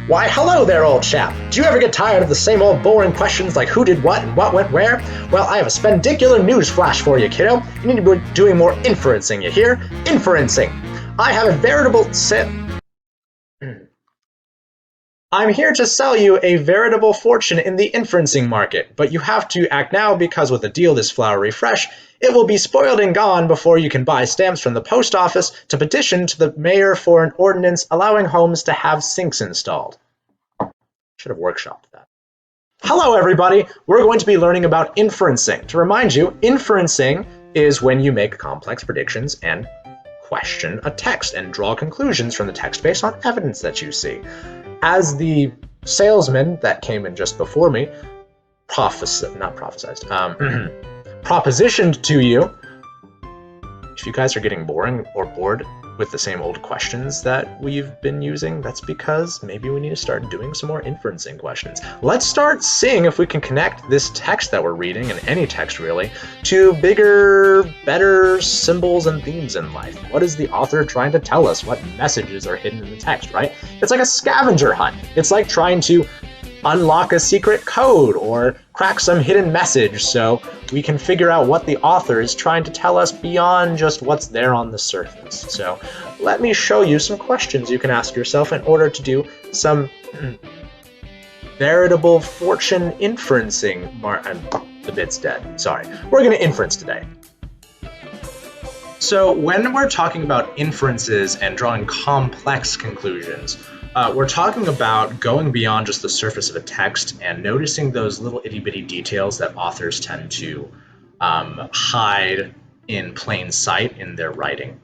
Why, hello there, old chap. Do you ever get tired of the same old boring questions like who did what and what went where? Well, I have a spendicular news flash for you, kiddo. You need to be doing more inferencing, you hear? Inferencing. I have a veritable I'm here to sell you a veritable fortune in the inferencing market, but you have to act now because with a deal this flowery fresh, it will be spoiled and gone before you can buy stamps from the post office to petition to the mayor for an ordinance allowing homes to have sinks installed. Should have workshopped that. Hello everybody, we're going to be learning about inferencing. To remind you, inferencing is when you make complex predictions and question a text and draw conclusions from the text based on evidence that you see. As the salesman that came in just before me propositioned to you, if you guys are getting boring or bored with the same old questions that we've been using, that's because maybe we need to start doing some more inferencing questions. Let's start seeing if we can connect this text that we're reading, and any text really, to bigger, better symbols and themes in life. What is the author trying to tell us? What messages are hidden in the text, right? It's like a scavenger hunt. It's like trying to unlock a secret code or crack some hidden message so we can figure out what the author is trying to tell us beyond just what's there on the surface. So let me show you some questions you can ask yourself in order to do some veritable fortune inferencing. The bit's dead. Sorry. We're going to inference today. So when we're talking about inferences and drawing complex conclusions, we're talking about going beyond just the surface of a text and noticing those little itty-bitty details that authors tend to hide in plain sight in their writing.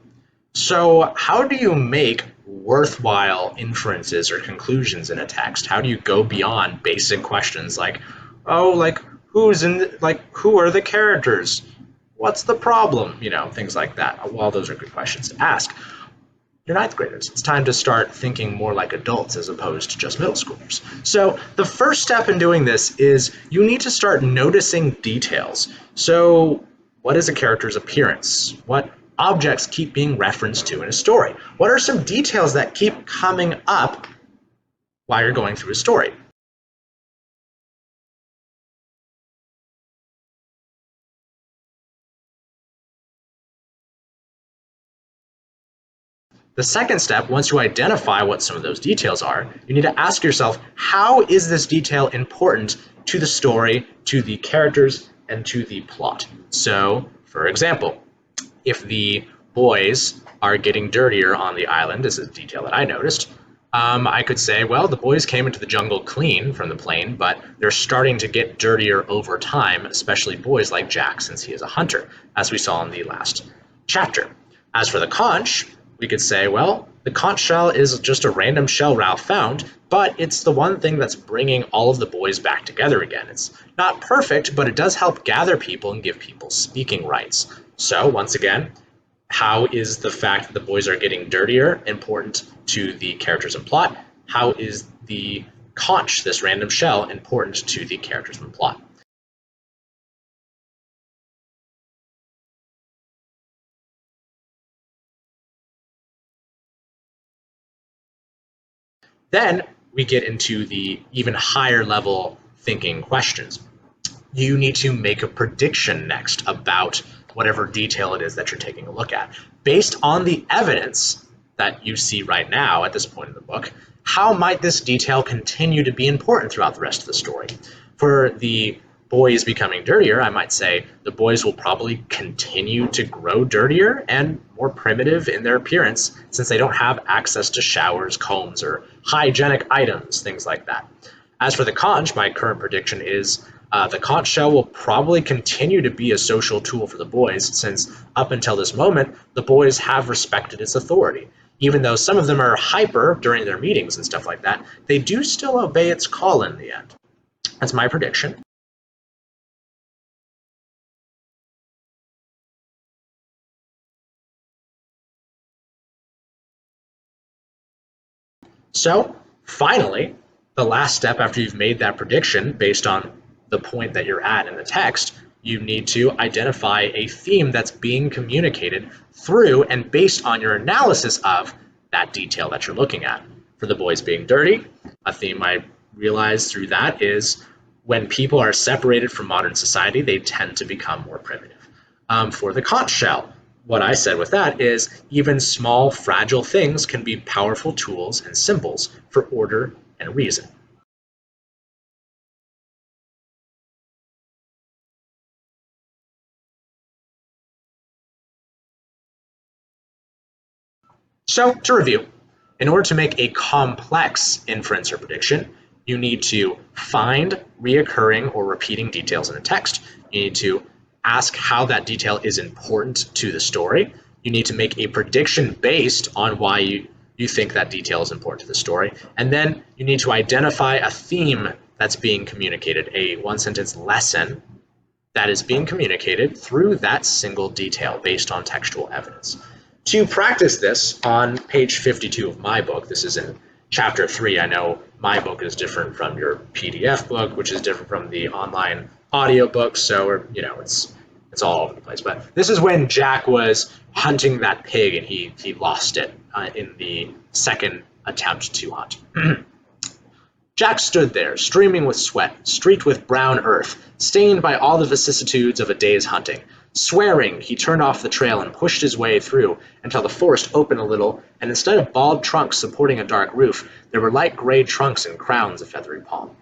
So how do you make worthwhile inferences or conclusions in a text? How do you go beyond basic questions like, who are the characters? What's the problem? Things like that. Well, those are good questions to ask. You're ninth graders. It's time to start thinking more like adults as opposed to just middle schoolers. So the first step in doing this is you need to start noticing details. So what is a character's appearance? What objects keep being referenced to in a story? What are some details that keep coming up while you're going through a story? The second step, once you identify what some of those details are, you need to ask yourself, how is this detail important to the story, to the characters, and to the plot? So, for example, if the boys are getting dirtier on the island, this is a detail that I noticed, I could say, well, the boys came into the jungle clean from the plane, but they're starting to get dirtier over time, especially boys like Jack, since he is a hunter, as we saw in the last chapter. As for the conch, we could say, well, the conch shell is just a random shell Ralph found, but it's the one thing that's bringing all of the boys back together again. It's not perfect, but it does help gather people and give people speaking rights. So, once again, how is the fact that the boys are getting dirtier important to the characters and plot? How is the conch, this random shell, important to the characters and plot? Then we get into the even higher level thinking questions. You need to make a prediction next about whatever detail it is that you're taking a look at. Based on the evidence that you see right now at this point in the book, how might this detail continue to be important throughout the rest of the story? For the boys becoming dirtier, I might say the boys will probably continue to grow dirtier and more primitive in their appearance since they don't have access to showers, combs, or hygienic items, things like that. As for the conch, my current prediction is the conch shell will probably continue to be a social tool for the boys since up until this moment, the boys have respected its authority. Even though some of them are hyper during their meetings and stuff like that, they do still obey its call in the end. That's my prediction. So, finally, the last step after you've made that prediction based on the point that you're at in the text, you need to identify a theme that's being communicated through and based on your analysis of that detail that you're looking at. For the boys being dirty, A theme I realized through that is when people are separated from modern society, they tend to become more primitive. For the conch shell, what I said with that is even small, fragile things can be powerful tools and symbols for order and reason. So, to review, in order to make a complex inference or prediction, you need to find reoccurring or repeating details in a text. You need to ask how that detail is important to the story. You need to make a prediction based on why you think that detail is important to the story. And then you need to identify a theme that's being communicated, a one sentence lesson that is being communicated through that single detail based on textual evidence. To practice this on page 52 of my book, this is in chapter 3. I know my book is different from your PDF book, which is different from the online audiobook, so it's all over the place. But this is when Jack was hunting that pig and he lost it in the second attempt to hunt. Jack stood there, streaming with sweat, streaked with brown earth, stained by all the vicissitudes of a day's hunting. Swearing, he turned off the trail and pushed his way through until the forest opened a little, and instead of bald trunks supporting a dark roof, there were light gray trunks and crowns of feathery palm.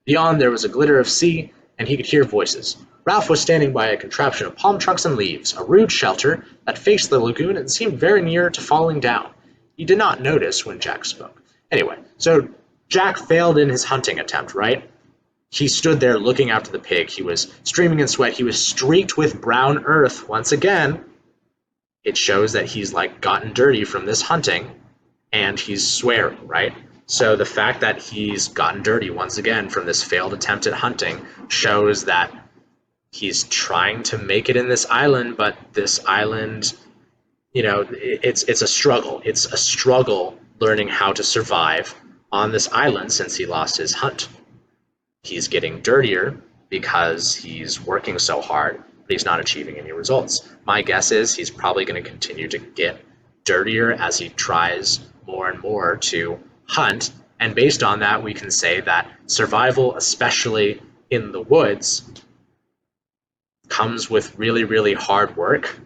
Beyond there was a glitter of sea, and he could hear voices. Ralph was standing by a contraption of palm trunks and leaves, a rude shelter that faced the lagoon and seemed very near to falling down. He did not notice when Jack spoke. Anyway, so Jack failed in his hunting attempt, right? He stood there looking after the pig. He was streaming in sweat. He was streaked with brown earth. Once again, it shows that he's like gotten dirty from this hunting and he's swearing, right? So the fact that he's gotten dirty once again from this failed attempt at hunting shows that he's trying to make it in this island, but this island, it's a struggle. It's a struggle learning how to survive on this island since he lost his hunt. He's getting dirtier because he's working so hard, but he's not achieving any results. My guess is he's probably going to continue to get dirtier as he tries more and more to hunt. And based on that, we can say that survival, especially in the woods, comes with really, really hard work.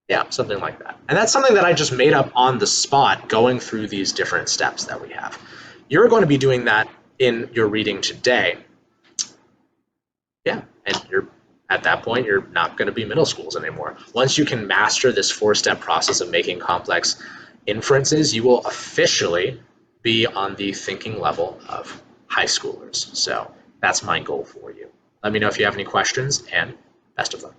Yeah, something like that. And that's something that I just made up on the spot going through these different steps that we have. You're going to be doing that in your reading today. Yeah, and you're at that point, you're not going to be middle schools anymore. Once you can master this 4-step process of making complex inferences, you will officially be on the thinking level of high schoolers. So that's my goal for you. Let me know if you have any questions, and best of luck.